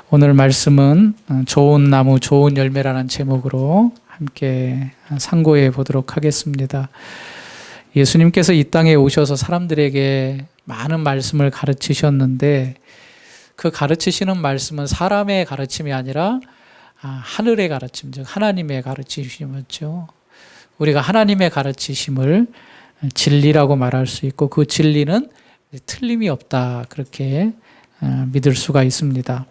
오늘 말씀은 좋은 나무 좋은 열매라는 제목으로 함께 상고해 보도록 하겠습니다. 예수님께서 이 땅에 오셔서 사람들에게 많은 말씀을 가르치셨는데 그 가르치시는 말씀은 사람의 가르침이 아니라 하늘의 가르침, 즉 하나님의 가르치심이었죠. 우리가 하나님의 가르치심을 진리라고 말할 수 있고 그 진리는 틀림이 없다, 그렇게 믿을 수가 있습니다.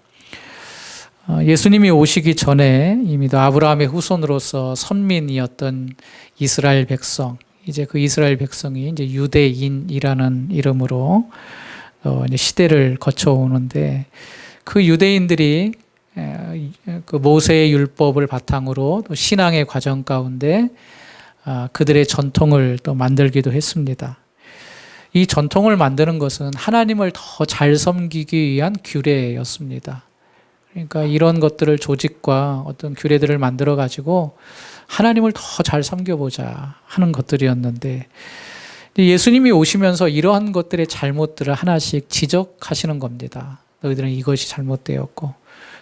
예수님이 오시기 전에 이미 아브라함의 후손으로서 선민이었던 이스라엘 백성, 이제 그 이스라엘 백성이 이제 유대인이라는 이름으로 이제 시대를 거쳐오는데 그 유대인들이 그 모세의 율법을 바탕으로 또 신앙의 과정 가운데 그들의 전통을 또 만들기도 했습니다. 이 전통을 만드는 것은 하나님을 더 잘 섬기기 위한 규례였습니다. 그러니까 이런 것들을 조직과 어떤 규례들을 만들어 가지고 하나님을 더 잘 섬겨보자 하는 것들이었는데 예수님이 오시면서 이러한 것들의 잘못들을 하나씩 지적하시는 겁니다. 너희들은 이것이 잘못되었고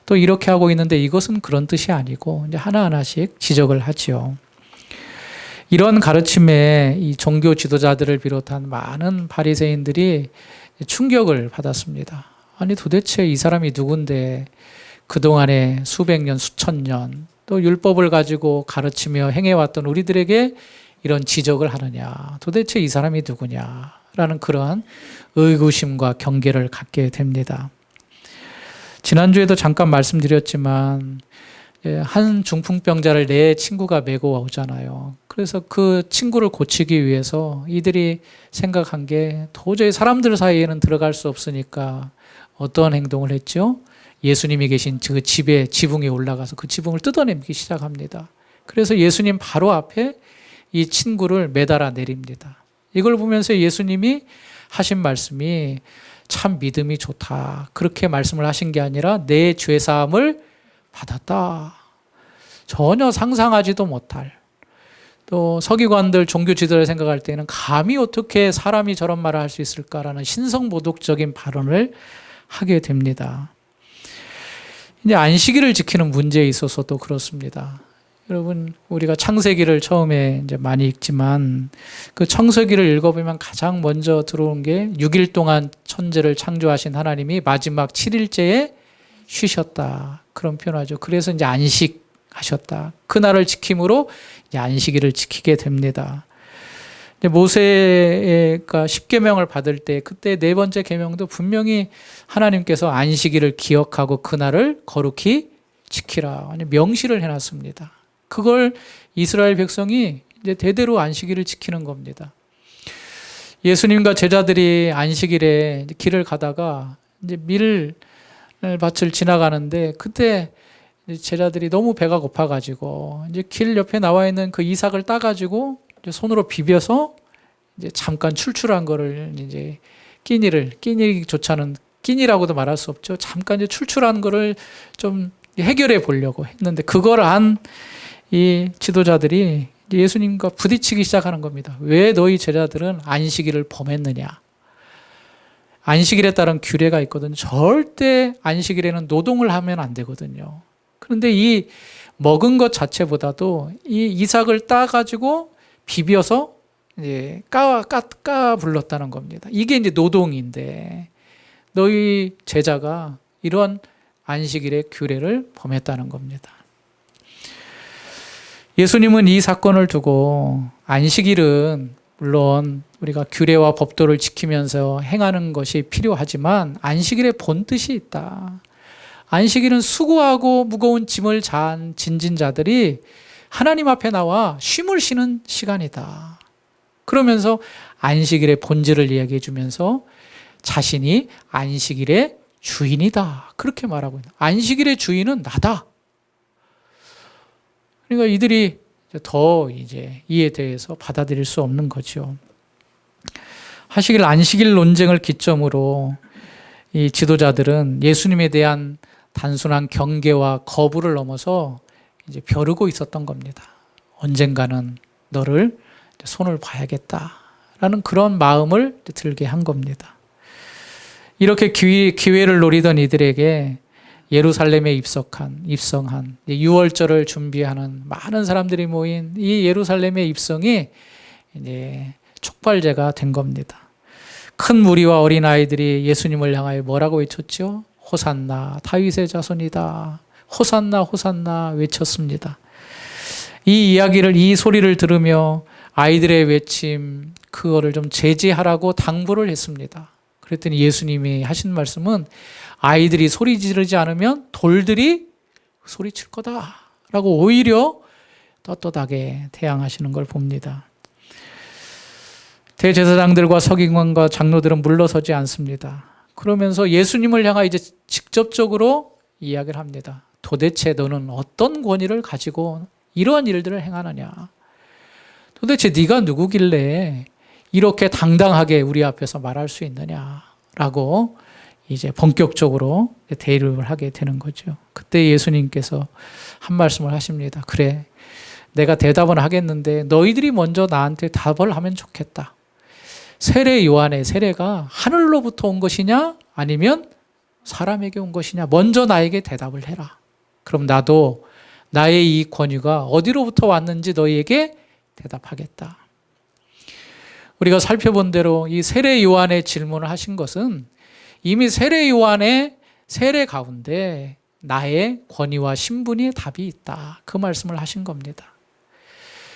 또 이렇게 하고 있는데 이것은 그런 뜻이 아니고 이제 하나하나씩 지적을 하지요. 이런 가르침에 이 종교 지도자들을 비롯한 많은 바리새인들이 충격을 받았습니다. 아니 도대체 이 사람이 누군데 그동안에 수백 년, 수천 년 또 율법을 가지고 가르치며 행해왔던 우리들에게 이런 지적을 하느냐. 도대체 이 사람이 누구냐라는 그러한 의구심과 경계를 갖게 됩니다. 지난주에도 잠깐 말씀드렸지만 한 중풍병자를 내 친구가 메고 오잖아요. 그래서 그 친구를 고치기 위해서 이들이 생각한 게 도저히 사람들 사이에는 들어갈 수 없으니까 어떤 행동을 했죠? 예수님이 계신 그 집에 지붕에 올라가서 그 지붕을 뜯어내기 시작합니다. 그래서 예수님 바로 앞에 이 친구를 매달아 내립니다. 이걸 보면서 예수님이 하신 말씀이 참 믿음이 좋다. 그렇게 말씀을 하신 게 아니라 내 죄사함을 받았다. 전혀 상상하지도 못할. 또 서기관들 종교 지도를 생각할 때는 감히 어떻게 사람이 저런 말을 할 수 있을까라는 신성모독적인 발언을 하게 됩니다. 이제 안식일을 지키는 문제에 있어서도 그렇습니다. 여러분, 우리가 창세기를 처음에 이제 많이 읽지만 그 창세기를 읽어보면 가장 먼저 들어온 게 6일 동안 천지를 창조하신 하나님이 마지막 7일째에 쉬셨다. 그런 표현하죠. 그래서 이제 안식하셨다. 그날을 지킴으로 이제 안식일을 지키게 됩니다. 모세가 10계명을 받을 때 그때 네 번째 계명도 분명히 하나님께서 안식일을 기억하고 그날을 거룩히 지키라 명시를 해놨습니다. 그걸 이스라엘 백성이 이제 대대로 안식일을 지키는 겁니다. 예수님과 제자들이 안식일에 길을 가다가 이제 밀밭을 지나가는데 그때 제자들이 너무 배가 고파가지고 이제 길 옆에 나와 있는 그 이삭을 따가지고 손으로 비벼서 이제 잠깐 출출한 거를 이제 끼니조차는 끼니라고도 말할 수 없죠. 잠깐 이제 출출한 거를 좀 해결해 보려고 했는데 그걸 안 이 지도자들이 예수님과 부딪히기 시작하는 겁니다. 왜 너희 제자들은 안식일을 범했느냐? 안식일에 따른 규례가 있거든요. 절대 안식일에는 노동을 하면 안 되거든요. 그런데 이 먹은 것 자체보다도 이 이삭을 따가지고 비벼서 이제 까 불렀다는 겁니다. 이게 이제 노동인데 너희 제자가 이런 안식일의 규례를 범했다는 겁니다. 예수님은 이 사건을 두고 안식일은 물론 우리가 규례와 법도를 지키면서 행하는 것이 필요하지만 안식일의 본뜻이 있다. 안식일은 수고하고 무거운 짐을 잔 진진자들이 하나님 앞에 나와 쉼을 쉬는 시간이다. 그러면서 안식일의 본질을 이야기해 주면서 자신이 안식일의 주인이다. 그렇게 말하고 있다. 안식일의 주인은 나다. 그러니까 이들이 더 이제 이에 대해서 받아들일 수 없는 거죠. 안식일 논쟁을 기점으로 이 지도자들은 예수님에 대한 단순한 경계와 거부를 넘어서 이제 벼르고 있었던 겁니다. 언젠가는 너를 손을 봐야겠다라는 그런 마음을 들게 한 겁니다. 이렇게 기회를 노리던 이들에게 예루살렘에 입성한 6월절을 준비하는 많은 사람들이 모인 이 예루살렘의 입성이 이제 촉발제가 된 겁니다. 큰 무리와 어린 아이들이 예수님을 향하여 뭐라고 외쳤죠? 호산나, 다윗의 자손이다. 호산나, 호산나 외쳤습니다. 이 소리를 들으며 아이들의 외침, 그거를 좀 제지하라고 당부를 했습니다. 그랬더니 예수님이 하신 말씀은 아이들이 소리 지르지 않으면 돌들이 소리칠 거다라고 오히려 떳떳하게 대항하시는 걸 봅니다. 대제사장들과 서기관과 장로들은 물러서지 않습니다. 그러면서 예수님을 향하여 이제 직접적으로 이야기를 합니다. 도대체 너는 어떤 권위를 가지고 이러한 일들을 행하느냐? 도대체 네가 누구길래 이렇게 당당하게 우리 앞에서 말할 수 있느냐라고 이제 본격적으로 대립을 하게 되는 거죠. 그때 예수님께서 한 말씀을 하십니다. 그래, 내가 대답은 하겠는데 너희들이 먼저 나한테 답을 하면 좋겠다. 세례 요한의 세례가 하늘로부터 온 것이냐 아니면 사람에게 온 것이냐, 먼저 나에게 대답을 해라. 그럼 나도 나의 이 권위가 어디로부터 왔는지 너희에게 대답하겠다. 우리가 살펴본 대로 이 세례 요한의 질문을 하신 것은 이미 세례 요한의 세례 가운데 나의 권위와 신분이 답이 있다, 그 말씀을 하신 겁니다.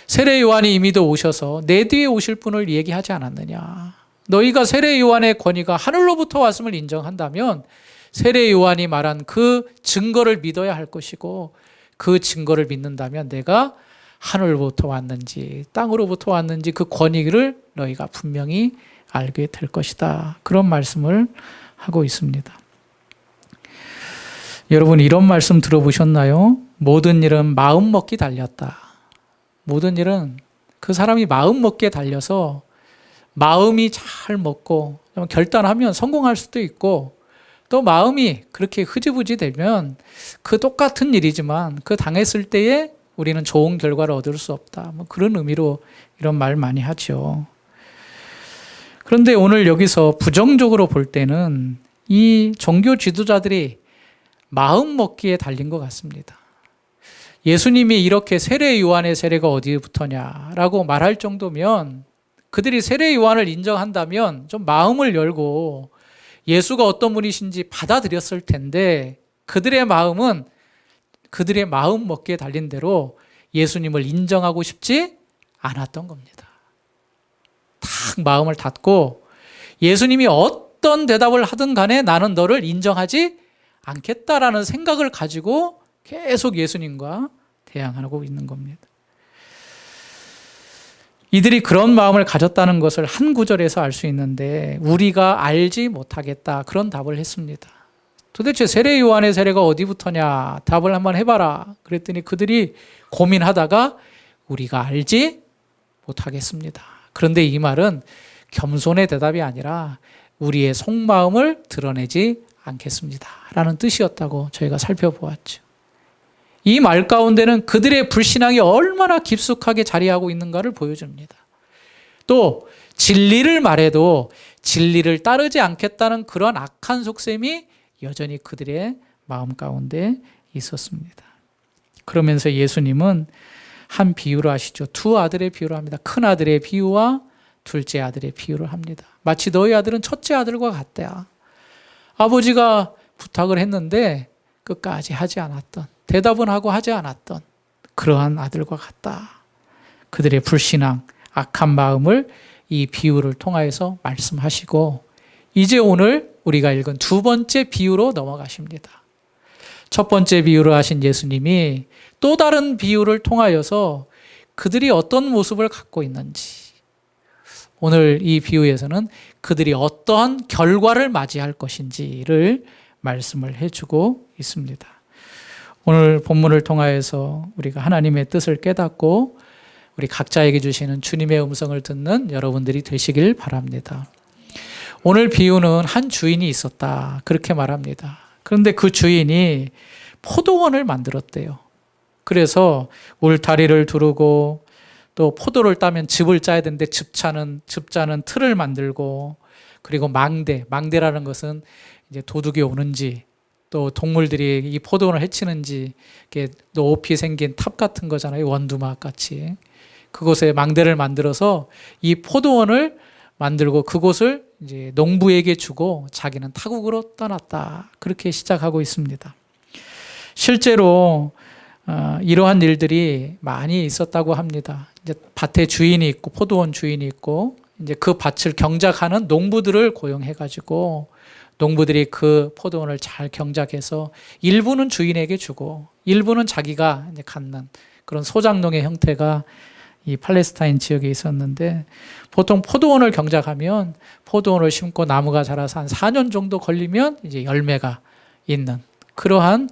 세례 요한이 이미도 오셔서 내 뒤에 오실 분을 얘기하지 않았느냐. 너희가 세례 요한의 권위가 하늘로부터 왔음을 인정한다면 세례 요한이 말한 그 증거를 믿어야 할 것이고, 그 증거를 믿는다면 내가 하늘로부터 왔는지 땅으로부터 왔는지 그 권위를 너희가 분명히 알게 될 것이다, 그런 말씀을 하고 있습니다. 여러분, 이런 말씀 들어보셨나요? 모든 일은 마음 먹기 달렸다. 모든 일은 그 사람이 마음 먹기에 달려서 마음이 잘 먹고 결단하면 성공할 수도 있고, 또 마음이 그렇게 흐지부지 되면 그 똑같은 일이지만 그 당했을 때에 우리는 좋은 결과를 얻을 수 없다, 뭐 그런 의미로 이런 말 많이 하죠. 그런데 오늘 여기서 부정적으로 볼 때는 이 종교 지도자들이 마음 먹기에 달린 것 같습니다. 예수님이 이렇게 세례 요한의 세례가 어디부터냐라고 말할 정도면 그들이 세례 요한을 인정한다면 좀 마음을 열고 예수가 어떤 분이신지 받아들였을 텐데, 그들의 마음은 그들의 마음 먹기에 달린 대로 예수님을 인정하고 싶지 않았던 겁니다. 딱 마음을 닫고 예수님이 어떤 대답을 하든 간에 나는 너를 인정하지 않겠다라는 생각을 가지고 계속 예수님과 대항하고 있는 겁니다. 이들이 그런 마음을 가졌다는 것을 한 구절에서 알 수 있는데, 우리가 알지 못하겠다, 그런 답을 했습니다. 도대체 세례 요한의 세례가 어디부터냐, 답을 한번 해봐라. 그랬더니 그들이 고민하다가 우리가 알지 못하겠습니다. 그런데 이 말은 겸손의 대답이 아니라 우리의 속마음을 드러내지 않겠습니다 라는 뜻이었다고 저희가 살펴보았죠. 이 말 가운데는 그들의 불신앙이 얼마나 깊숙하게 자리하고 있는가를 보여줍니다. 또 진리를 말해도 진리를 따르지 않겠다는 그런 악한 속셈이 여전히 그들의 마음 가운데 있었습니다. 그러면서 예수님은 한 비유를 하시죠. 두 아들의 비유를 합니다. 큰 아들의 비유와 둘째 아들의 비유를 합니다. 마치 너희 아들은 첫째 아들과 같다. 아버지가 부탁을 했는데 끝까지 하지 않았던, 대답은 하고 하지 않았던 그러한 아들과 같다. 그들의 불신앙, 악한 마음을 이 비유를 통하여서 말씀하시고, 이제 오늘 우리가 읽은 두 번째 비유로 넘어가십니다. 첫 번째 비유를 하신 예수님이 또 다른 비유를 통하여서 그들이 어떤 모습을 갖고 있는지, 오늘 이 비유에서는 그들이 어떠한 결과를 맞이할 것인지를 말씀을 해주고 있습니다. 오늘 본문을 통하여서 우리가 하나님의 뜻을 깨닫고 우리 각자에게 주시는 주님의 음성을 듣는 여러분들이 되시길 바랍니다. 오늘 비유는 한 주인이 있었다, 그렇게 말합니다. 그런데 그 주인이 포도원을 만들었대요. 그래서 울타리를 두르고 또 포도를 따면 즙을 짜야 되는데 즙 짜는 틀을 만들고, 그리고 망대라는 것은 이제 도둑이 오는지 또 동물들이 이 포도원을 해치는지 이렇게 높이 생긴 탑 같은 거잖아요. 원두막 같이. 그곳에 망대를 만들어서 이 포도원을 만들고 그곳을 이제 농부에게 주고 자기는 타국으로 떠났다. 그렇게 시작하고 있습니다. 실제로 이러한 일들이 많이 있었다고 합니다. 이제 밭의 주인이 있고 포도원 주인이 있고 이제 그 밭을 경작하는 농부들을 고용해가지고 농부들이 그 포도원을 잘 경작해서 일부는 주인에게 주고 일부는 자기가 이제 갖는 그런 소작농의 형태가 이 팔레스타인 지역에 있었는데 보통 포도원을 경작하면 포도원을 심고 나무가 자라서 한 4년 정도 걸리면 이제 열매가 있는 그러한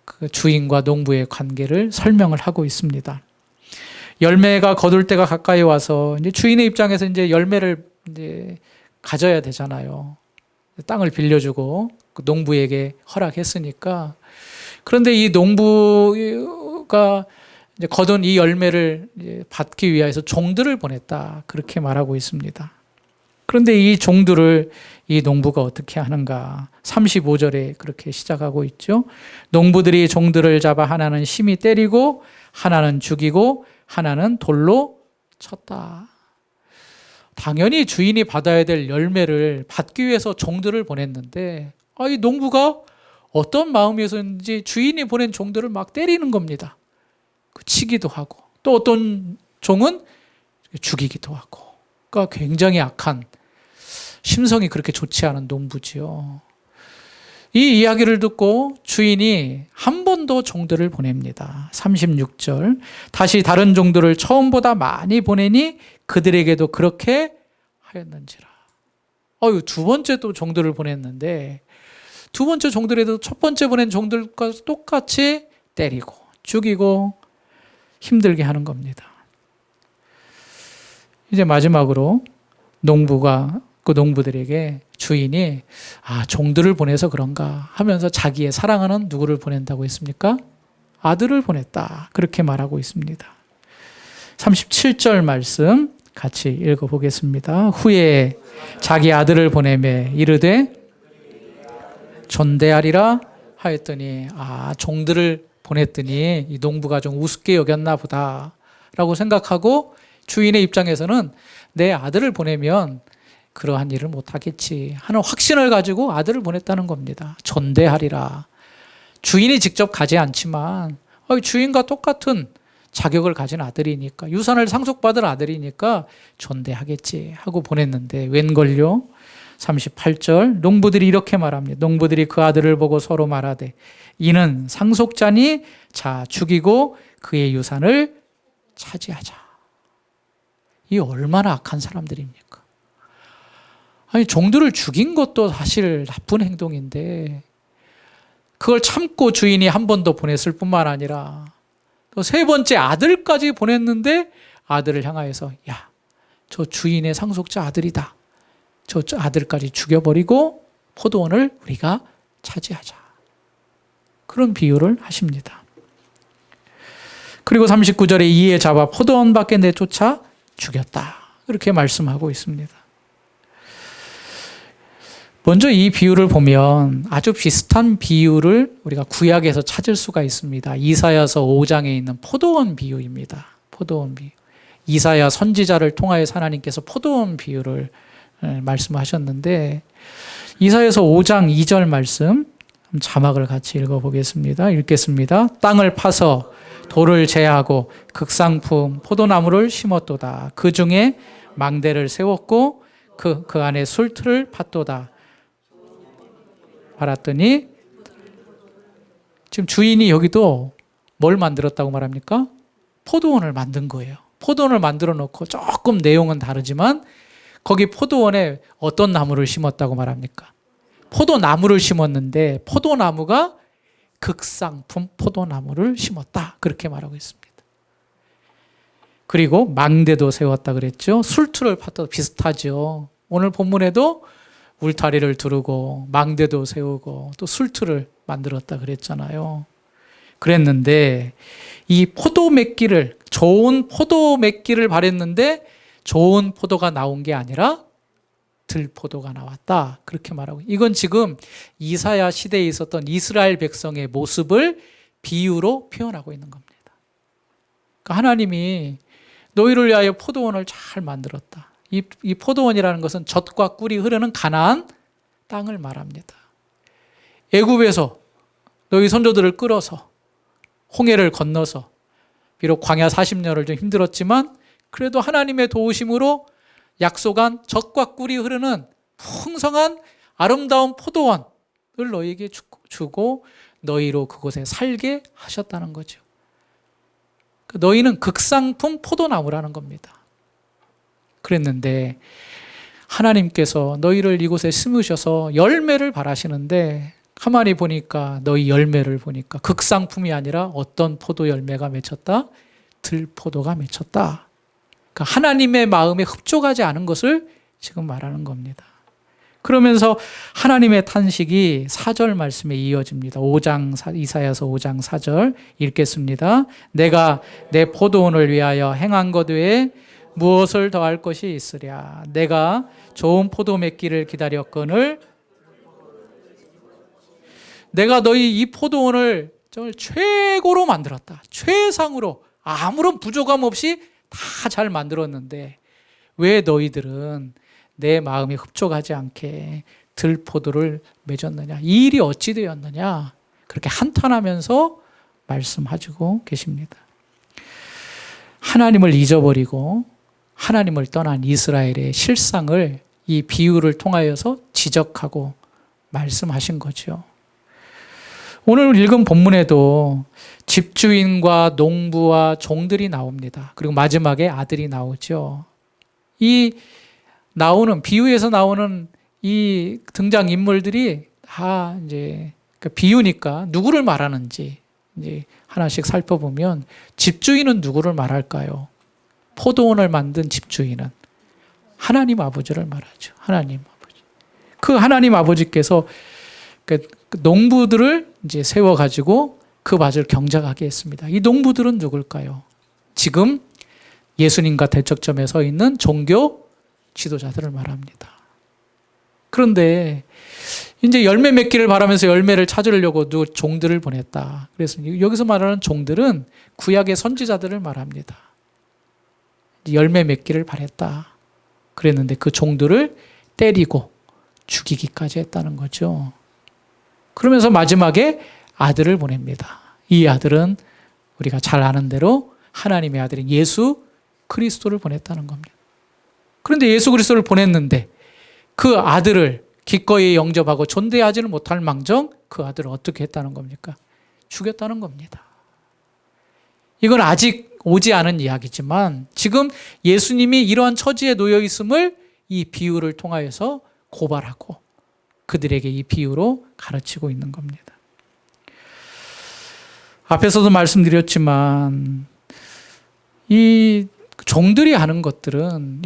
그 주인과 농부의 관계를 설명을 하고 있습니다. 열매가 거둘 때가 가까이 와서 이제 주인의 입장에서 이제 열매를 이제 가져야 되잖아요. 땅을 빌려주고 그 농부에게 허락했으니까. 그런데 이 농부가 이제 거둔 이 열매를 이제 받기 위해서 종들을 보냈다. 그렇게 말하고 있습니다. 그런데 이 종들을 이 농부가 어떻게 하는가? 35절에 그렇게 시작하고 있죠. 농부들이 종들을 잡아 하나는 심히 때리고 하나는 죽이고 하나는 돌로 쳤다. 당연히 주인이 받아야 될 열매를 받기 위해서 종들을 보냈는데 이 농부가 어떤 마음에서인지 주인이 보낸 종들을 막 때리는 겁니다. 치기도 하고 또 어떤 종은 죽이기도 하고 그러니까 굉장히 악한 심성이 그렇게 좋지 않은 농부지요. 이 이야기를 듣고 주인이 한 번 더 종들을 보냅니다. 36절 다시 다른 종들을 처음보다 많이 보내니 그들에게도 그렇게 하였는지라. 두 번째 또 종들을 보냈는데 두 번째 종들에도 첫 번째 보낸 종들과 똑같이 때리고 죽이고 힘들게 하는 겁니다. 이제 마지막으로 농부가 그 농부들에게 주인이 종들을 보내서 그런가 하면서 자기의 사랑하는 누구를 보낸다고 했습니까? 아들을 보냈다. 그렇게 말하고 있습니다. 37절 말씀 같이 읽어보겠습니다. 후에 자기 아들을 보내매 이르되 존대하리라 하였더니 종들을 보냈더니 이 농부가 좀 우습게 여겼나 보다 라고 생각하고 주인의 입장에서는 내 아들을 보내면 그러한 일을 못하겠지 하는 확신을 가지고 아들을 보냈다는 겁니다. 존대하리라. 주인이 직접 가지 않지만 주인과 똑같은 자격을 가진 아들이니까 유산을 상속받을 아들이니까 존대하겠지 하고 보냈는데 웬걸요? 38절 농부들이 이렇게 말합니다. 농부들이 그 아들을 보고 서로 말하되 이는 상속자니 자 죽이고 그의 유산을 차지하자. 이 얼마나 악한 사람들입니까? 종들을 죽인 것도 사실 나쁜 행동인데 그걸 참고 주인이 한 번 더 보냈을 뿐만 아니라 또 세 번째 아들까지 보냈는데 아들을 향하여서 저 주인의 상속자 아들이다. 저 아들까지 죽여버리고 포도원을 우리가 차지하자. 그런 비유를 하십니다. 그리고 39절에 이에 잡아 포도원 밖에 내쫓아 죽였다. 이렇게 말씀하고 있습니다. 먼저 이 비유를 보면 아주 비슷한 비유를 우리가 구약에서 찾을 수가 있습니다. 이사야서 5장에 있는 포도원 비유입니다. 포도원 비유. 이사야 선지자를 통하여 하나님께서 포도원 비유를 말씀하셨는데 이사야서 5장 2절 말씀 자막을 같이 읽어보겠습니다. 읽겠습니다. 땅을 파서 돌을 제하고 극상품 포도나무를 심었도다. 그 중에 망대를 세웠고 그 안에 술틀을 팠도다. 알았더니 지금 주인이 여기도 뭘 만들었다고 말합니까? 포도원을 만든 거예요. 포도원을 만들어 놓고 조금 내용은 다르지만 거기 포도원에 어떤 나무를 심었다고 말합니까? 포도나무를 심었는데 포도나무가 극상품 포도나무를 심었다. 그렇게 말하고 있습니다. 그리고 망대도 세웠다 그랬죠. 술틀을 팠다 비슷하죠. 오늘 본문에도 울타리를 두르고 망대도 세우고 또 술틀을 만들었다 그랬잖아요. 그랬는데 이 포도 맺기를 좋은 포도 맺기를 바랬는데 좋은 포도가 나온 게 아니라 들포도가 나왔다. 그렇게 말하고, 이건 지금 이사야 시대에 있었던 이스라엘 백성의 모습을 비유로 표현하고 있는 겁니다. 그러니까 하나님이 너희를 위하여 포도원을 잘 만들었다. 이 포도원이라는 것은 젖과 꿀이 흐르는 가나안 땅을 말합니다. 애굽에서 너희 선조들을 끌어서 홍해를 건너서, 비록 광야 40년을 좀 힘들었지만 그래도 하나님의 도우심으로 약속한 젖과 꿀이 흐르는 풍성한 아름다운 포도원을 너희에게 주고 너희로 그곳에 살게 하셨다는 거죠. 너희는 극상품 포도나무라는 겁니다. 그랬는데 하나님께서 너희를 이곳에 심으셔서 열매를 바라시는데, 가만히 보니까 너희 열매를 보니까 극상품이 아니라 어떤 포도 열매가 맺혔다? 들포도가 맺혔다. 그러니까 하나님의 마음에 흡족하지 않은 것을 지금 말하는 겁니다. 그러면서 하나님의 탄식이 4절 말씀에 이어집니다. 이사야서 5장 4절 읽겠습니다. 내가 내 포도원을 위하여 행한 것 외에 무엇을 더할 것이 있으랴. 내가 좋은 포도 맺기를 기다렸거늘 내가 너희 이 포도원을 정말 최고로 만들었다. 최상으로 아무런 부족함 없이 다 잘 만들었는데 왜 너희들은 내 마음에 흡족하지 않게 들포도를 맺었느냐? 이 일이 어찌 되었느냐? 그렇게 한탄하면서 말씀하시고 계십니다. 하나님을 잊어버리고 하나님을 떠난 이스라엘의 실상을 이 비유를 통하여서 지적하고 말씀하신 거죠. 오늘 읽은 본문에도 집주인과 농부와 종들이 나옵니다. 그리고 마지막에 아들이 나오죠. 이 비유에서 나오는 이 등장 인물들이 다 이제 비유니까 누구를 말하는지 이제 하나씩 살펴보면, 집주인은 누구를 말할까요? 포도원을 만든 집주인은 하나님 아버지를 말하죠. 하나님 아버지. 그 하나님 아버지께서 그 농부들을 이제 세워가지고 그 밭을 경작하게 했습니다. 이 농부들은 누굴까요? 지금 예수님과 대척점에 서 있는 종교 지도자들을 말합니다. 그런데 이제 열매 맺기를 바라면서 열매를 찾으려고 종들을 보냈다. 그래서 여기서 말하는 종들은 구약의 선지자들을 말합니다. 열매 맺기를 바랬다. 그랬는데 그 종들을 때리고 죽이기까지 했다는 거죠. 그러면서 마지막에 아들을 보냅니다. 이 아들은 우리가 잘 아는 대로 하나님의 아들인 예수 그리스도를 보냈다는 겁니다. 그런데 예수 그리스도를 보냈는데 그 아들을 기꺼이 영접하고 존대하지는 못할 망정 그 아들을 어떻게 했다는 겁니까? 죽였다는 겁니다. 이건 아직 오지 않은 이야기지만 지금 예수님이 이러한 처지에 놓여 있음을 이 비유를 통하여서 고발하고 그들에게 이 비유로 가르치고 있는 겁니다. 앞에서도 말씀드렸지만 이 종들이 하는 것들은,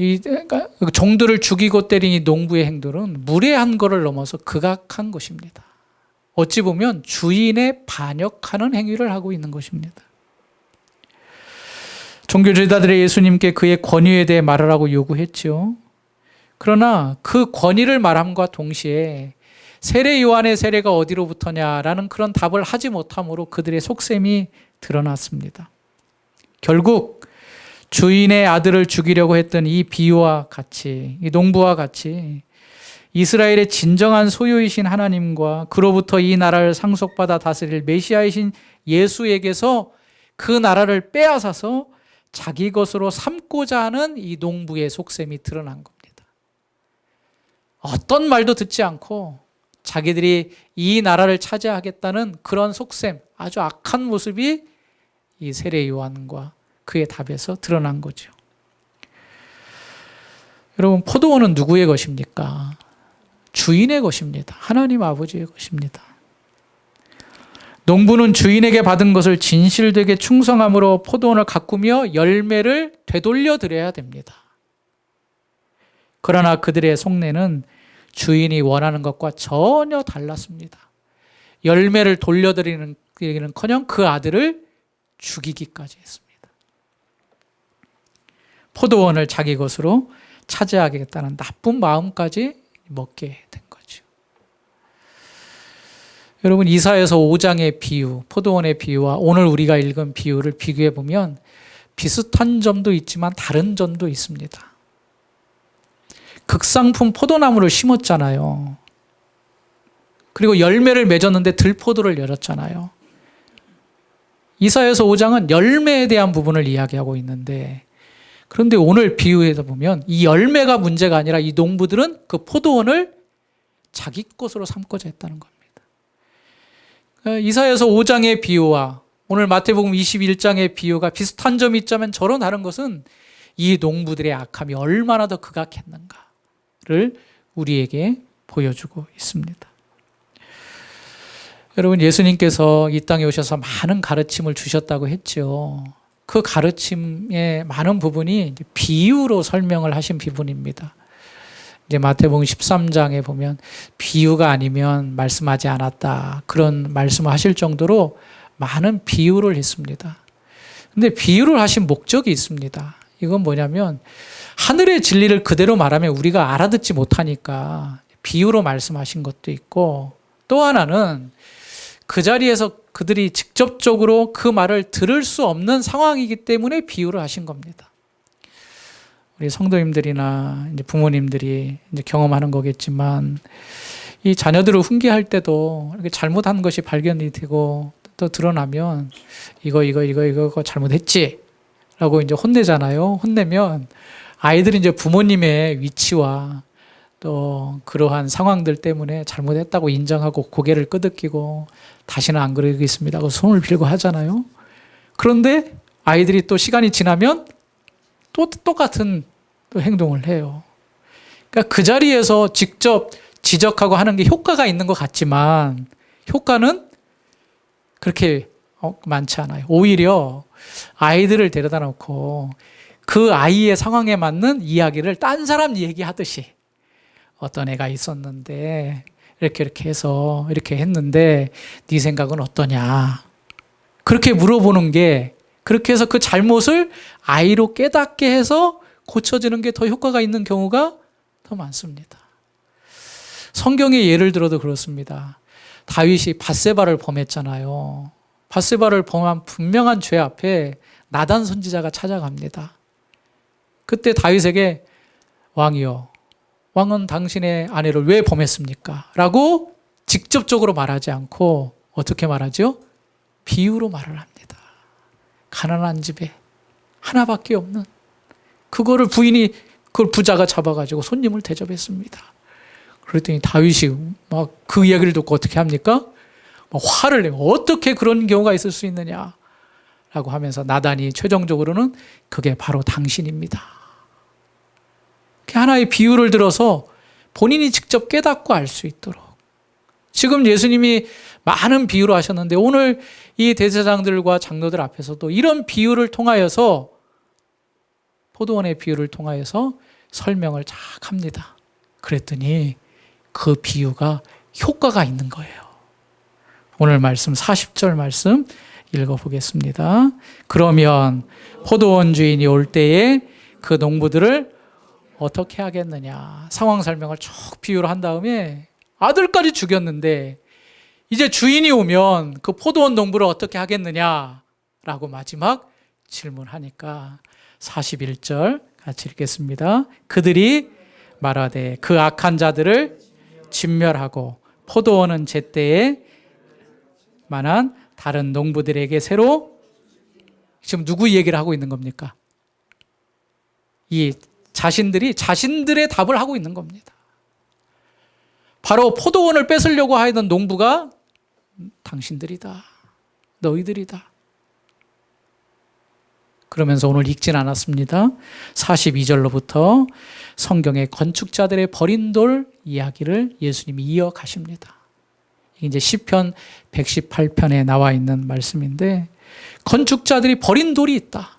종들을 죽이고 때린 이 농부의 행동은 무례한 것을 넘어서 극악한 것입니다. 어찌 보면 주인에 반역하는 행위를 하고 있는 것입니다. 종교지도자들의 예수님께 그의 권위에 대해 말하라고 요구했죠. 그러나 그 권위를 말함과 동시에 세례 요한의 세례가 어디로부터냐라는 그런 답을 하지 못함으로 그들의 속셈이 드러났습니다. 결국 주인의 아들을 죽이려고 했던 이 비유와 같이, 이 농부와 같이 이스라엘의 진정한 소유이신 하나님과 그로부터 이 나라를 상속받아 다스릴 메시아이신 예수에게서 그 나라를 빼앗아서 자기 것으로 삼고자 하는 이 농부의 속셈이 드러난 겁니다. 어떤 말도 듣지 않고 자기들이 이 나라를 차지하겠다는 그런 속셈, 아주 악한 모습이 이 세례 요한과 그의 답에서 드러난 거죠. 여러분, 포도원은 누구의 것입니까? 주인의 것입니다. 하나님 아버지의 것입니다. 농부는 주인에게 받은 것을 진실되게 충성함으로 포도원을 가꾸며 열매를 되돌려 드려야 됩니다. 그러나 그들의 속내는 주인이 원하는 것과 전혀 달랐습니다. 열매를 돌려드리는커녕 그 아들을 죽이기까지 했습니다. 포도원을 자기 것으로 차지하겠다는 나쁜 마음까지 먹게 된 거죠. 여러분, 이사야서 5장의 비유, 포도원의 비유와 오늘 우리가 읽은 비유를 비교해 보면 비슷한 점도 있지만 다른 점도 있습니다. 극상품 포도나무를 심었잖아요. 그리고 열매를 맺었는데 들포도를 열었잖아요. 이사야서 5장은 열매에 대한 부분을 이야기하고 있는데, 그런데 오늘 비유에서 보면 이 열매가 문제가 아니라 이 농부들은 그 포도원을 자기 것으로 삼고자 했다는 겁니다. 이사야서 5장의 비유와 오늘 마태복음 21장의 비유가 비슷한 점이 있자면 저런 다른 것은 이 농부들의 악함이 얼마나 더 극악했는가를 우리에게 보여주고 있습니다. 여러분, 예수님께서 이 땅에 오셔서 많은 가르침을 주셨다고 했죠. 그 가르침의 많은 부분이 이제 비유로 설명을 하신 부분입니다. 이제 마태복음 13장에 보면 비유가 아니면 말씀하지 않았다, 그런 말씀을 하실 정도로 많은 비유를 했습니다. 근데 비유를 하신 목적이 있습니다. 이건 뭐냐면 하늘의 진리를 그대로 말하면 우리가 알아듣지 못하니까 비유로 말씀하신 것도 있고, 또 하나는 그 자리에서 그들이 직접적으로 그 말을 들을 수 없는 상황이기 때문에 비유를 하신 겁니다. 우리 성도님들이나 이제 부모님들이 이제 경험하는 거겠지만, 이 자녀들을 훈계할 때도 이렇게 잘못한 것이 발견이 되고 또 드러나면 이거 잘못했지 라고 이제 혼내잖아요. 혼내면 아이들이 이제 부모님의 위치와 또 그러한 상황들 때문에 잘못했다고 인정하고 고개를 끄덕이고 다시는 안 그러겠습니다 하고 손을 빌고 하잖아요. 그런데 아이들이 또 시간이 지나면 또 똑같은 또 행동을 해요. 그러니까 그 자리에서 직접 지적하고 하는 게 효과가 있는 것 같지만 효과는 그렇게 많지 않아요. 오히려 아이들을 데려다 놓고 그 아이의 상황에 맞는 이야기를 딴 사람 얘기하듯이, 어떤 애가 있었는데 이렇게 해서 이렇게 했는데 네 생각은 어떠냐, 그렇게 물어보는 게, 그렇게 해서 그 잘못을 아이로 깨닫게 해서 고쳐지는 게 더 효과가 있는 경우가 더 많습니다. 성경의 예를 들어도 그렇습니다. 다윗이 밧세바를 범했잖아요. 밧세바를 범한 분명한 죄 앞에 나단 선지자가 찾아갑니다. 그때 다윗에게 왕이여, 왕은 당신의 아내를 왜 범했습니까? 라고 직접적으로 말하지 않고 어떻게 말하죠? 비유로 말을 합니다. 가난한 집에 하나밖에 없는 그거를 그걸 부자가 잡아가지고 손님을 대접했습니다. 그랬더니 다윗이 막 그 이야기를 듣고 어떻게 합니까? 막 화를 내고 어떻게 그런 경우가 있을 수 있느냐 라고 하면서 나단이 최종적으로는 그게 바로 당신입니다. 하나의 비유를 들어서 본인이 직접 깨닫고 알 수 있도록. 지금 예수님이 많은 비유를 하셨는데 오늘 이 대제사장들과 장로들 앞에서도 이런 비유를 통하여서, 포도원의 비유를 통하여서 설명을 쫙 합니다. 그랬더니 그 비유가 효과가 있는 거예요. 오늘 말씀 40절 말씀 읽어보겠습니다. 그러면 포도원 주인이 올 때에 그 농부들을 어떻게 하겠느냐. 상황 설명을 쭉 비유를 한 다음에 아들까지 죽였는데 이제 주인이 오면 그 포도원 농부를 어떻게 하겠느냐라고 마지막 질문하니까 41절 같이 읽겠습니다. 그들이 말하되 그 악한 자들을 진멸하고 포도원은 제때에 만한 다른 농부들에게 새로, 지금 누구 얘기를 하고 있는 겁니까? 이 자신들의 답을 하고 있는 겁니다. 바로 포도원을 뺏으려고 하던 농부가 당신들이다, 너희들이다. 그러면서 오늘 읽진 않았습니다. 42절로부터 성경의 건축자들의 버린 돌 이야기를 예수님이 이어가십니다. 이게 이제 시편 118편에 나와 있는 말씀인데, 건축자들이 버린 돌이 있다.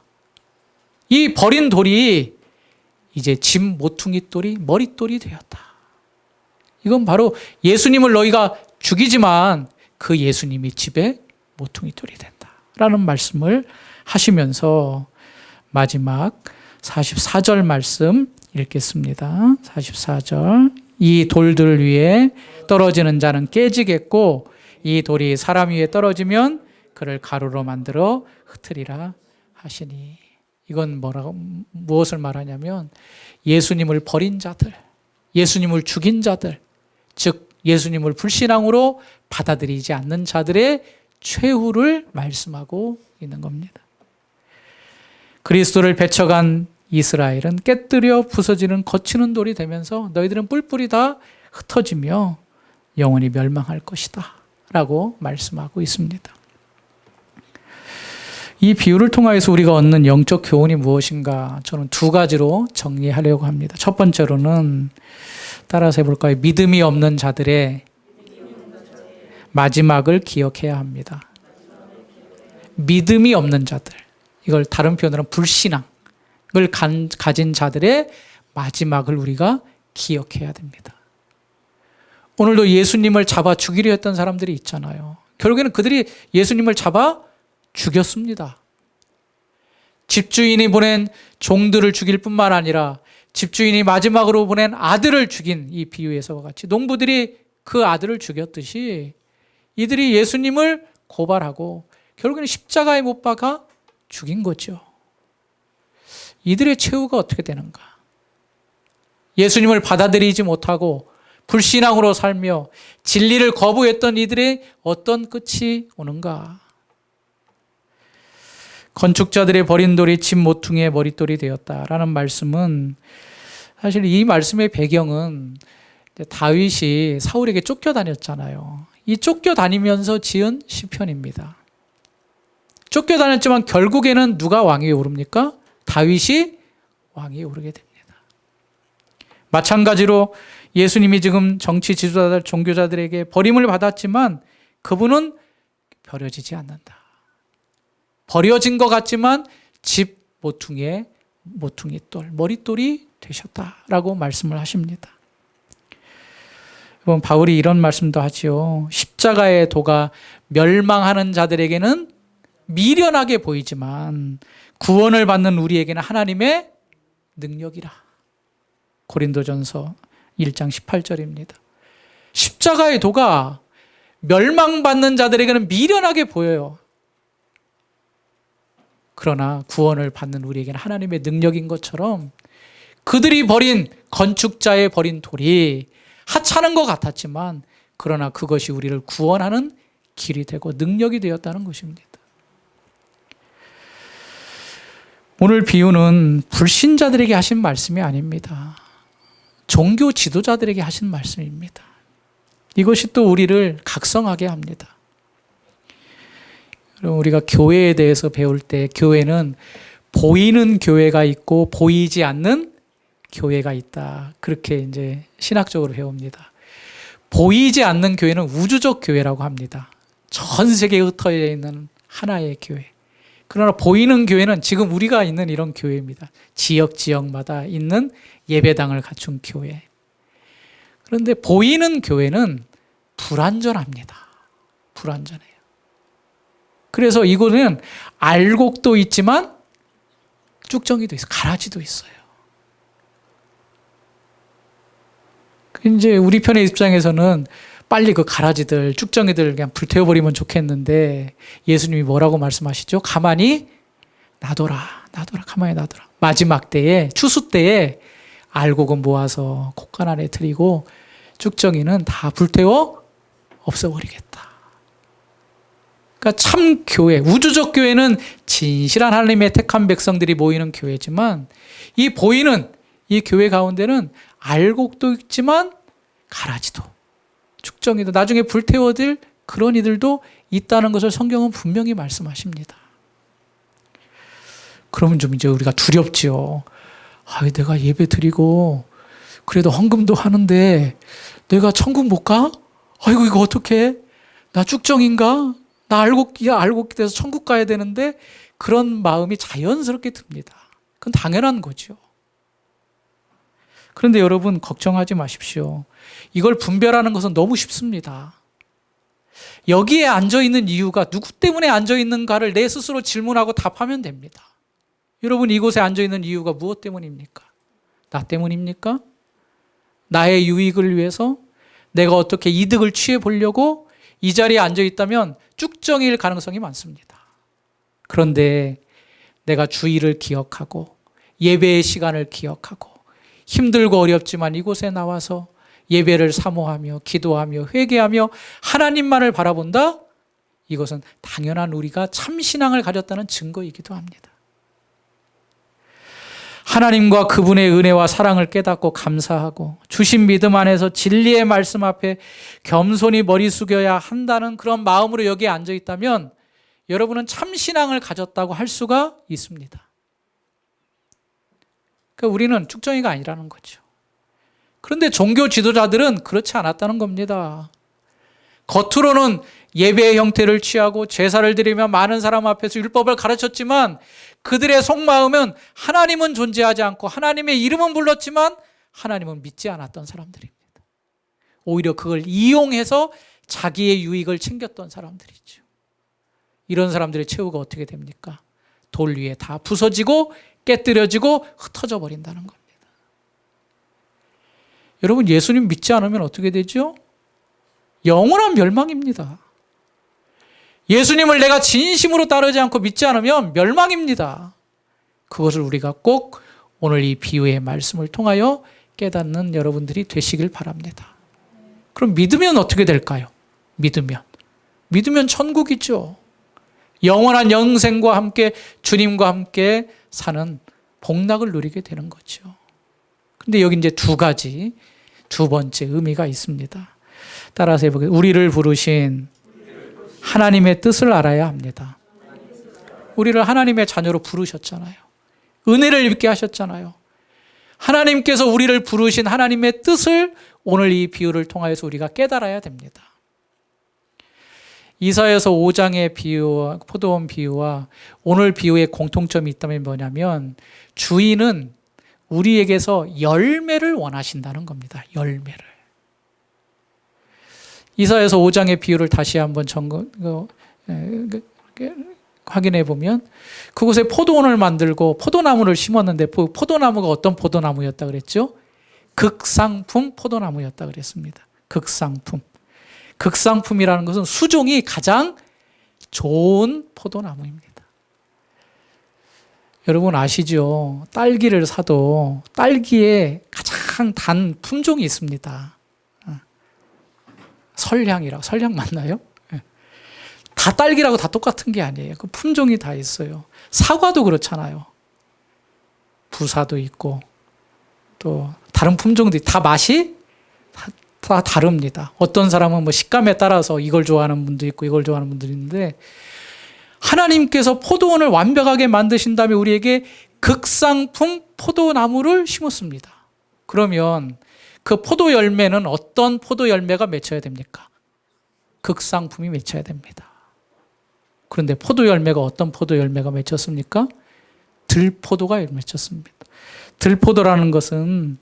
이 버린 돌이 이제 집 모퉁이 돌이 머릿돌이 되었다. 이건 바로 예수님을 너희가 죽이지만 그 예수님이 집에 모퉁이 돌이 된다라는 말씀을 하시면서 마지막 44절 말씀 읽겠습니다. 44절. 이 돌들 위에 떨어지는 자는 깨지겠고 이 돌이 사람 위에 떨어지면 그를 가루로 만들어 흩으리라 하시니. 이건 무엇을 말하냐면 예수님을 버린 자들, 예수님을 죽인 자들, 즉 예수님을 불신앙으로 받아들이지 않는 자들의 최후를 말씀하고 있는 겁니다. 그리스도를 배척한 이스라엘은 깨뜨려 부서지는 거치는 돌이 되면서 너희들은 뿔뿔이 다 흩어지며 영원히 멸망할 것이다 라고 말씀하고 있습니다. 이 비유를 통하여서 우리가 얻는 영적 교훈이 무엇인가 저는 두 가지로 정리하려고 합니다. 첫 번째로는 따라서 해볼까요? 믿음이 없는 자들의 마지막을 기억해야 합니다. 믿음이 없는 자들, 이걸 다른 표현으로는 불신앙을 가진 자들의 마지막을 우리가 기억해야 됩니다. 오늘도 예수님을 잡아 죽이려 했던 사람들이 있잖아요. 결국에는 그들이 예수님을 잡아 죽였습니다. 집주인이 보낸 종들을 죽일 뿐만 아니라 집주인이 마지막으로 보낸 아들을 죽인 이 비유에서와 같이 농부들이 그 아들을 죽였듯이 이들이 예수님을 고발하고 결국에는 십자가에 못 박아 죽인 거죠. 이들의 최후가 어떻게 되는가? 예수님을 받아들이지 못하고 불신앙으로 살며 진리를 거부했던 이들의 어떤 끝이 오는가? 건축자들의 버린 돌이 집 모퉁이의 머릿돌이 되었다라는 말씀은 사실 이 말씀의 배경은 다윗이 사울에게 쫓겨다녔잖아요. 이 쫓겨다니면서 지은 시편입니다. 쫓겨다녔지만 결국에는 누가 왕위에 오릅니까? 다윗이 왕위에 오르게 됩니다. 마찬가지로 예수님이 지금 정치 지도자들, 종교자들에게 버림을 받았지만 그분은 버려지지 않는다. 버려진 것 같지만 집 모퉁이의 모퉁이돌, 머릿돌이 되셨다라고 말씀을 하십니다. 바울이 이런 말씀도 하지요. 십자가의 도가 멸망하는 자들에게는 미련하게 보이지만 구원을 받는 우리에게는 하나님의 능력이라. 고린도전서 1장 18절입니다. 십자가의 도가 멸망받는 자들에게는 미련하게 보여요. 그러나 구원을 받는 우리에게는 하나님의 능력인 것처럼 그들이 버린 건축자의 버린 돌이 하찮은 것 같았지만 그러나 그것이 우리를 구원하는 길이 되고 능력이 되었다는 것입니다. 오늘 비유는 불신자들에게 하신 말씀이 아닙니다. 종교 지도자들에게 하신 말씀입니다. 이것이 또 우리를 각성하게 합니다. 우리가 교회에 대해서 배울 때 교회는 보이는 교회가 있고 보이지 않는 교회가 있다. 그렇게 이제 신학적으로 배웁니다. 보이지 않는 교회는 우주적 교회라고 합니다. 전 세계에 흩어져 있는 하나의 교회. 그러나 보이는 교회는 지금 우리가 있는 이런 교회입니다. 지역마다 있는 예배당을 갖춘 교회. 그런데 보이는 교회는 불완전합니다. 불완전해요. 그래서 이곳은 알곡도 있지만 쭉정이도 있어요. 가라지도 있어요. 이제 우리 편의 입장에서는 빨리 그 가라지들, 쭉정이들 그냥 불태워버리면 좋겠는데 예수님이 뭐라고 말씀하시죠? 가만히 놔둬라, 가만히 놔둬라. 마지막 때에, 추수 때에 알곡은 모아서 콧간 안에 들이고 쭉정이는 다 불태워 없애버리겠다. 그러니까 참 교회, 우주적 교회는 진실한 하나님의 택한 백성들이 모이는 교회지만 이 보이는 이 교회 가운데는 알곡도 있지만 가라지도, 축정이도, 나중에 불태워질 그런 이들도 있다는 것을 성경은 분명히 말씀하십니다. 그러면 좀 이제 우리가 두렵지요. 내가 예배 드리고 그래도 헌금도 하는데 내가 천국 못 가? 아이고 이거 어떡해? 나 축정인가? 나 알곡이 돼서 천국 가야 되는데 그런 마음이 자연스럽게 듭니다. 그건 당연한 거죠. 그런데 여러분 걱정하지 마십시오. 이걸 분별하는 것은 너무 쉽습니다. 여기에 앉아있는 이유가 누구 때문에 앉아있는가를 내 스스로 질문하고 답하면 됩니다. 여러분 이곳에 앉아있는 이유가 무엇 때문입니까? 나 때문입니까? 나의 유익을 위해서 내가 어떻게 이득을 취해 보려고 이 자리에 앉아 있다면 쭉정일 가능성이 많습니다. 그런데 내가 주의를 기억하고 예배의 시간을 기억하고 힘들고 어렵지만 이곳에 나와서 예배를 사모하며 기도하며 회개하며 하나님만을 바라본다? 이것은 당연한 우리가 참신앙을 가졌다는 증거이기도 합니다. 하나님과 그분의 은혜와 사랑을 깨닫고 감사하고 주신 믿음 안에서 진리의 말씀 앞에 겸손히 머리 숙여야 한다는 그런 마음으로 여기에 앉아 있다면 여러분은 참신앙을 가졌다고 할 수가 있습니다. 그러니까 우리는 축정이가 아니라는 거죠. 그런데 종교 지도자들은 그렇지 않았다는 겁니다. 겉으로는 예배의 형태를 취하고 제사를 드리며 많은 사람 앞에서 율법을 가르쳤지만 그들의 속마음은 하나님은 존재하지 않고 하나님의 이름은 불렀지만 하나님은 믿지 않았던 사람들입니다. 오히려 그걸 이용해서 자기의 유익을 챙겼던 사람들이죠. 이런 사람들의 최후가 어떻게 됩니까? 돌 위에 다 부서지고 깨뜨려지고 흩어져 버린다는 겁니다. 여러분, 예수님 믿지 않으면 어떻게 되죠? 영원한 멸망입니다. 예수님을 내가 진심으로 따르지 않고 믿지 않으면 멸망입니다. 그것을 우리가 꼭 오늘 이 비유의 말씀을 통하여 깨닫는 여러분들이 되시길 바랍니다. 그럼 믿으면 어떻게 될까요? 믿으면 천국이죠. 영원한 영생과 함께 주님과 함께 사는 복락을 누리게 되는 거죠. 근데 여기 이제 두 번째 의미가 있습니다. 따라서 해보겠습니다. 우리를 부르신 하나님의 뜻을 알아야 합니다. 우리를 하나님의 자녀로 부르셨잖아요. 은혜를 입게 하셨잖아요. 하나님께서 우리를 부르신 하나님의 뜻을 오늘 이 비유를 통하여서 우리가 깨달아야 됩니다. 이사야서 5장의 비유와 포도원 비유와 오늘 비유의 공통점이 있다면 뭐냐면 주인은 우리에게서 열매를 원하신다는 겁니다. 열매를. 이사야서 5장의 비유를 다시 한번 확인해 보면 그곳에 포도원을 만들고 포도나무를 심었는데 포도나무가 어떤 포도나무였다 그랬죠? 극상품 포도나무였다 그랬습니다. 극상품이라는 것은 수종이 가장 좋은 포도나무입니다. 여러분 아시죠? 딸기를 사도 딸기에 가장 단 품종이 있습니다. 설량 맞나요? 다 딸기라고 다 똑같은 게 아니에요. 그 품종이 다 있어요. 사과도 그렇잖아요. 부사도 있고 또 다른 품종들이 다 맛이 다 다릅니다. 어떤 사람은 뭐 식감에 따라서 이걸 좋아하는 분도 있고 이걸 좋아하는 분들이 있는데 하나님께서 포도원을 완벽하게 만드신 다음에 우리에게 극상품 포도나무를 심었습니다. 그러면 그 포도 열매는 어떤 포도 열매가 맺혀야 됩니까? 극상품이 맺혀야 됩니다. 그런데 포도 열매가 어떤 포도 열매가 맺혔습니까? 들포도가 맺혔습니다. 들포도라는 것은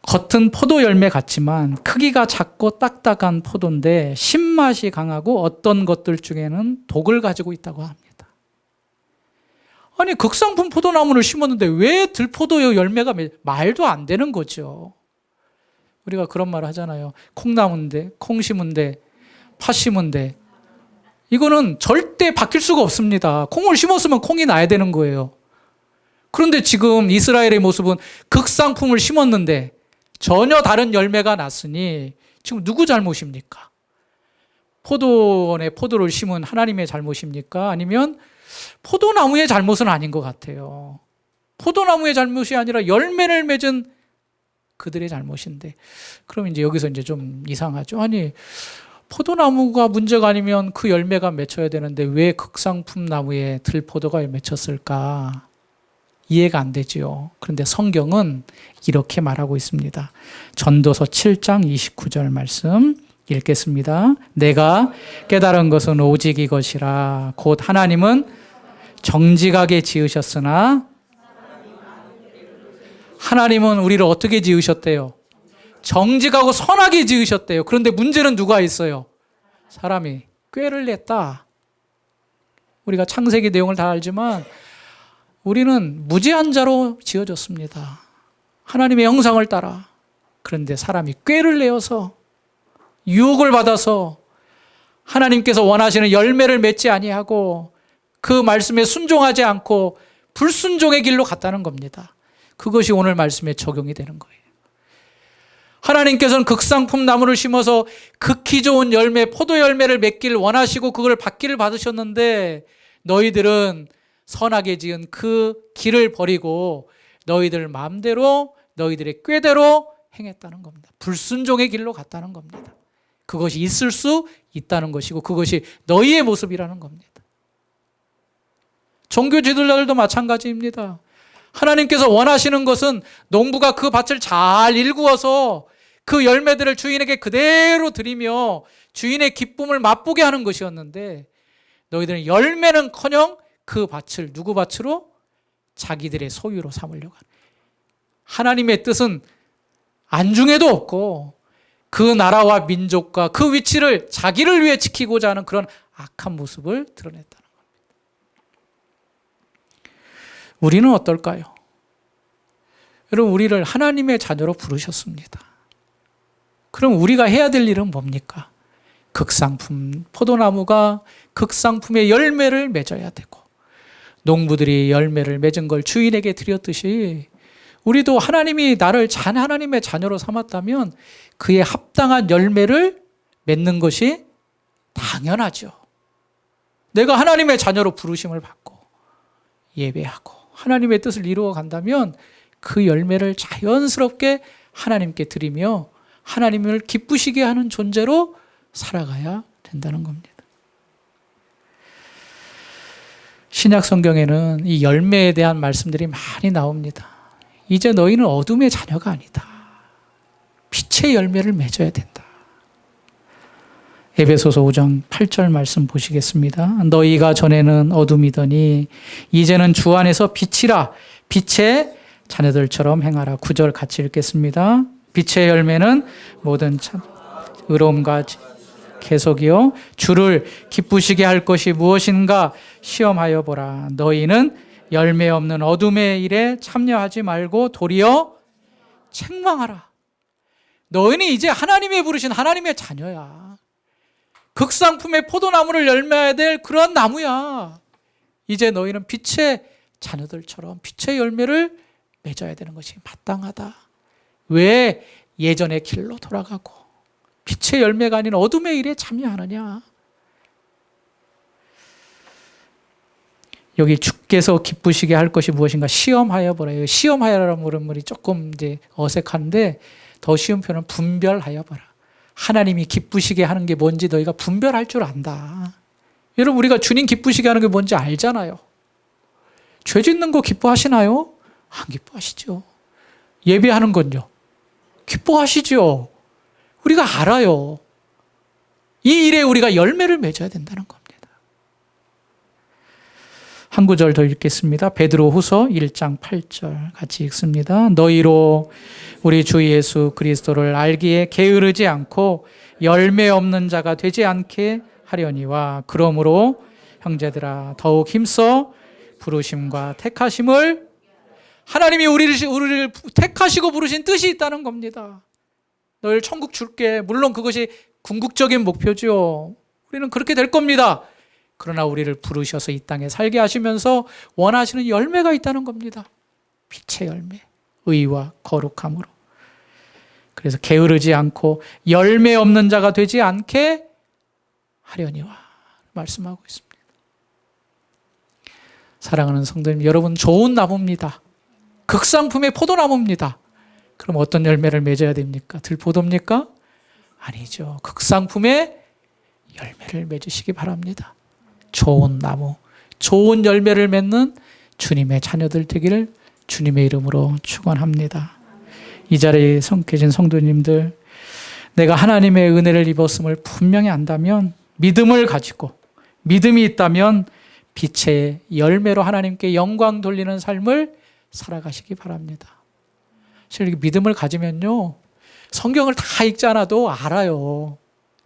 겉은 포도 열매 같지만 크기가 작고 딱딱한 포도인데 신맛이 강하고 어떤 것들 중에는 독을 가지고 있다고 합니다. 아니 극상품 포도나무를 심었는데 왜 들포도 열매가 말도 안 되는 거죠. 우리가 그런 말을 하잖아요. 콩나무인데 콩 심은데 팥 심은데 이거는 절대 바뀔 수가 없습니다. 콩을 심었으면 콩이 나야 되는 거예요. 그런데 지금 이스라엘의 모습은 극상품을 심었는데 전혀 다른 열매가 났으니 지금 누구 잘못입니까? 포도원에 포도를 심은 하나님의 잘못입니까? 아니면 포도나무의 잘못은 아닌 것 같아요. 포도나무의 잘못이 아니라 열매를 맺은 그들의 잘못인데 그럼 이제 여기서 이제 좀 이상하죠. 아니 포도나무가 문제가 아니면 그 열매가 맺혀야 되는데 왜 극상품 나무에 들포도가 맺혔을까? 이해가 안 되지요. 그런데 성경은 이렇게 말하고 있습니다. 전도서 7장 29절 말씀 읽겠습니다. 내가 깨달은 것은 오직 이것이라 곧 하나님은 정직하게 지으셨으나 하나님은 우리를 어떻게 지으셨대요? 정직하고 선하게 지으셨대요. 그런데 문제는 누가 있어요? 사람이 꾀를 냈다. 우리가 창세기 내용을 다 알지만 우리는 무지한 자로 지어졌습니다. 하나님의 형상을 따라. 그런데 사람이 꾀를 내어서 유혹을 받아서 하나님께서 원하시는 열매를 맺지 아니하고 그 말씀에 순종하지 않고 불순종의 길로 갔다는 겁니다. 그것이 오늘 말씀에 적용이 되는 거예요. 하나님께서는 극상품 나무를 심어서 극히 좋은 열매, 포도 열매를 맺기를 원하시고 그걸 받기를 받으셨는데 너희들은 선하게 지은 그 길을 버리고 너희들 마음대로 너희들의 꾀대로 행했다는 겁니다. 불순종의 길로 갔다는 겁니다. 그것이 있을 수 있다는 것이고 그것이 너희의 모습이라는 겁니다. 종교 지도자들도 마찬가지입니다. 하나님께서 원하시는 것은 농부가 그 밭을 잘 일구어서 그 열매들을 주인에게 그대로 드리며 주인의 기쁨을 맛보게 하는 것이었는데 너희들은 열매는커녕 그 밭을 누구 밭으로? 자기들의 소유로 삼으려고 하는. 하나님의 뜻은 안중에도 없고 그 나라와 민족과 그 위치를 자기를 위해 지키고자 하는 그런 악한 모습을 드러냈다는 겁니다. 우리는 어떨까요? 여러분, 우리를 하나님의 자녀로 부르셨습니다. 그럼 우리가 해야 될 일은 뭡니까? 극상품, 포도나무가 극상품의 열매를 맺어야 되고 농부들이 열매를 맺은 걸 주인에게 드렸듯이 우리도 하나님이 나를 하나님의 자녀로 삼았다면 그에 합당한 열매를 맺는 것이 당연하죠. 내가 하나님의 자녀로 부르심을 받고 예배하고 하나님의 뜻을 이루어 간다면 그 열매를 자연스럽게 하나님께 드리며 하나님을 기쁘시게 하는 존재로 살아가야 된다는 겁니다. 신약 성경에는 이 열매에 대한 말씀들이 많이 나옵니다. 이제 너희는 어둠의 자녀가 아니다. 빛의 열매를 맺어야 된다. 에베소서 5장 8절 말씀 보시겠습니다. 너희가 전에는 어둠이더니 이제는 주 안에서 빛이라. 빛의 자녀들처럼 행하라. 9절 같이 읽겠습니다. 빛의 열매는 모든 의로움과 계속이요 주를 기쁘시게 할 것이 무엇인가 시험하여 보라. 너희는 열매 없는 어둠의 일에 참여하지 말고 도리어 책망하라. 너희는 이제 하나님이 부르신 하나님의 자녀야. 극상품의 포도나무를 열매해야 될 그런 나무야. 이제 너희는 빛의 자녀들처럼 빛의 열매를 맺어야 되는 것이 마땅하다. 왜 예전의 길로 돌아가고 빛의 열매가 아닌 어둠의 일에 참여하느냐? 여기 주께서 기쁘시게 할 것이 무엇인가 시험하여 보라. 시험하여라는 말이 조금 이제 어색한데 더 쉬운 표현은 분별하여 보라. 하나님이 기쁘시게 하는 게 뭔지 너희가 분별할 줄 안다. 여러분, 우리가 주님 기쁘시게 하는 게 뭔지 알잖아요. 죄 짓는 거 기뻐하시나요? 안 기뻐하시죠. 예배하는 건요. 기뻐하시죠. 우리가 알아요. 이 일에 우리가 열매를 맺어야 된다는 겁니다. 한 구절 더 읽겠습니다. 베드로후서 1장 8절 같이 읽습니다. 너희로 우리 주 예수 그리스도를 알기에 게으르지 않고 열매 없는 자가 되지 않게 하려니와 그러므로 형제들아 더욱 힘써 부르심과 택하심을 하나님이 우리를 택하시고 부르신 뜻이 있다는 겁니다. 너희를 천국 줄게. 물론 그것이 궁극적인 목표죠. 우리는 그렇게 될 겁니다. 그러나 우리를 부르셔서 이 땅에 살게 하시면서 원하시는 열매가 있다는 겁니다. 빛의 열매, 의와 거룩함으로. 그래서 게으르지 않고 열매 없는 자가 되지 않게 하려니와 말씀하고 있습니다. 사랑하는 성도님, 여러분 좋은 나무입니다. 극상품의 포도나무입니다. 그럼 어떤 열매를 맺어야 됩니까? 들포도입니까? 아니죠. 극상품의 열매를 맺으시기 바랍니다. 좋은 나무, 좋은 열매를 맺는 주님의 자녀들 되기를 주님의 이름으로 축원합니다. 이 자리에 계신 성도님들, 내가 하나님의 은혜를 입었음을 분명히 안다면, 믿음을 가지고 믿음이 있다면 빛의 열매로 하나님께 영광 돌리는 삶을 살아가시기 바랍니다. 사실 믿음을 가지면요, 성경을 다 읽지 않아도 알아요.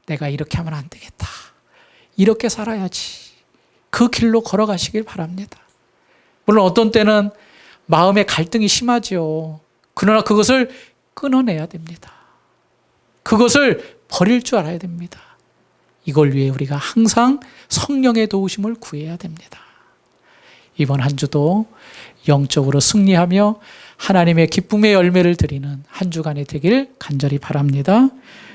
내가 이렇게 하면 안 되겠다. 이렇게 살아야지. 그 길로 걸어가시길 바랍니다. 물론 어떤 때는 마음의 갈등이 심하죠. 그러나 그것을 끊어내야 됩니다. 그것을 버릴 줄 알아야 됩니다. 이걸 위해 우리가 항상 성령의 도우심을 구해야 됩니다. 이번 한 주도 영적으로 승리하며 하나님의 기쁨의 열매를 드리는 한 주간이 되길 간절히 바랍니다.